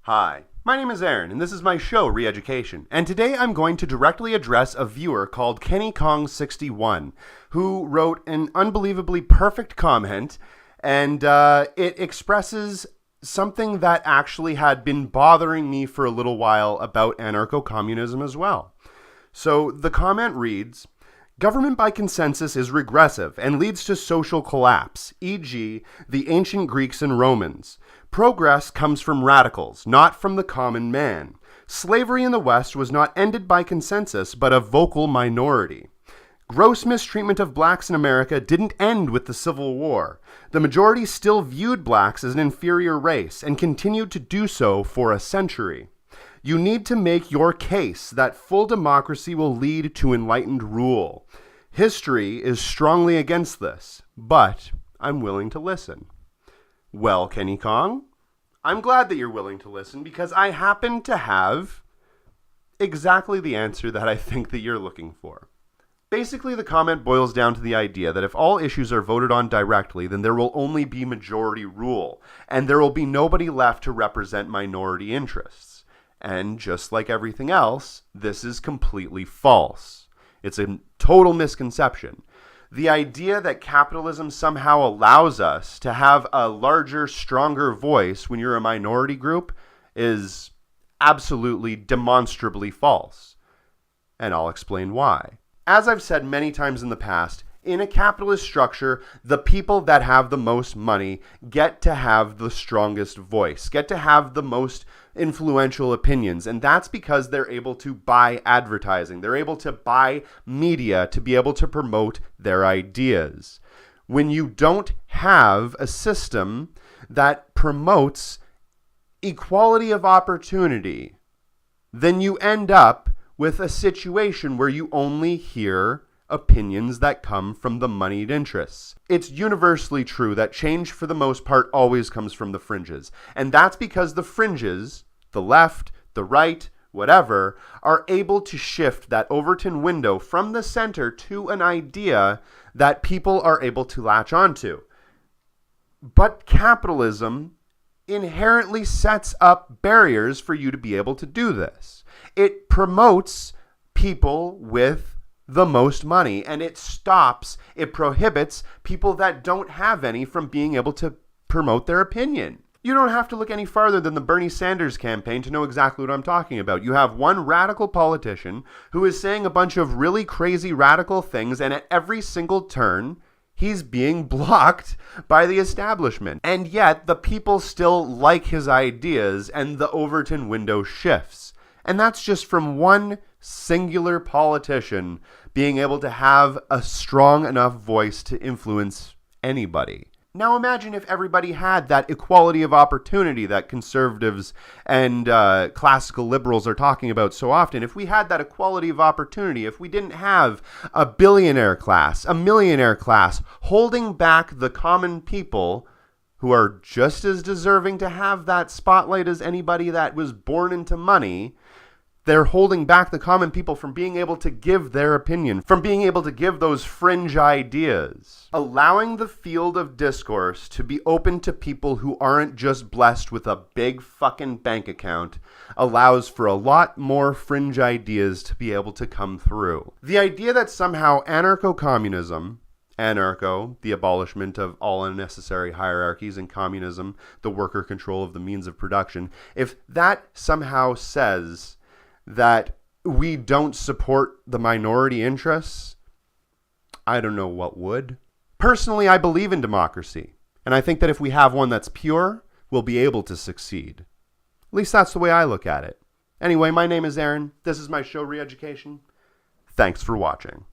Hi, my name is Aaron, and this is my show, Re-Education. And today I'm going to directly address a viewer called Kenny Kong61, who wrote an unbelievably perfect comment, and it expresses something that actually had been bothering me for a little while about anarcho-communism as well. So the comment reads, "Government by consensus is regressive and leads to social collapse, e.g., the ancient Greeks and Romans. Progress comes from radicals, not from the common man. Slavery in the West was not ended by consensus, but a vocal minority. Gross mistreatment of blacks in America didn't end with the Civil War. The majority still viewed blacks as an inferior race and continued to do so for a century. You need to make your case that full democracy will lead to enlightened rule. History is strongly against this, but I'm willing to listen." Well, Kenny Kong, I'm glad that you're willing to listen because I happen to have exactly the answer that I think that you're looking for. Basically, the comment boils down to the idea that if all issues are voted on directly, then there will only be majority rule, and there will be nobody left to represent minority interests. And just like everything else, this is completely false. It's a total misconception. The idea that capitalism somehow allows us to have a larger, stronger voice when you're a minority group is absolutely demonstrably false. And I'll explain why. As I've said many times in the past, in a capitalist structure, the people that have the most money get to have the strongest voice, get to have the most influential opinions, and that's because they're able to buy advertising. They're able to buy media to be able to promote their ideas. When you don't have a system that promotes equality of opportunity, then you end up with a situation where you only hear opinions that come from the moneyed interests. It's universally true that change for the most part always comes from the fringes. And that's because the fringes, the left, the right, whatever, are able to shift that Overton window from the center to an idea that people are able to latch onto. But capitalism inherently sets up barriers for you to be able to do this. It promotes people with the most money, and it prohibits people that don't have any from being able to promote their opinion. You don't have to look any farther than the Bernie Sanders campaign to know exactly what I'm talking about. You have one radical politician who is saying a bunch of really crazy radical things, and at every single turn, he's being blocked by the establishment. And yet, the people still like his ideas, and the Overton window shifts. And that's just from one singular politician being able to have a strong enough voice to influence anybody. Now imagine if everybody had that equality of opportunity that conservatives and classical liberals are talking about so often. If we had that equality of opportunity, if we didn't have a billionaire class, a millionaire class, holding back the common people who are just as deserving to have that spotlight as anybody that was born into money, they're holding back the common people from being able to give their opinion, from being able to give those fringe ideas. Allowing the field of discourse to be open to people who aren't just blessed with a big fucking bank account allows for a lot more fringe ideas to be able to come through. The idea that somehow anarcho-communism, anarcho, the abolishment of all unnecessary hierarchies, and communism, the worker control of the means of production, if that somehow says that we don't support the minority interests, I don't know what would. Personally, I believe in democracy, and I think that if we have one that's pure, we'll be able to succeed. At least that's the way I look at it. Anyway, my name is Aaron. This is my show, Re-Education. Thanks for watching.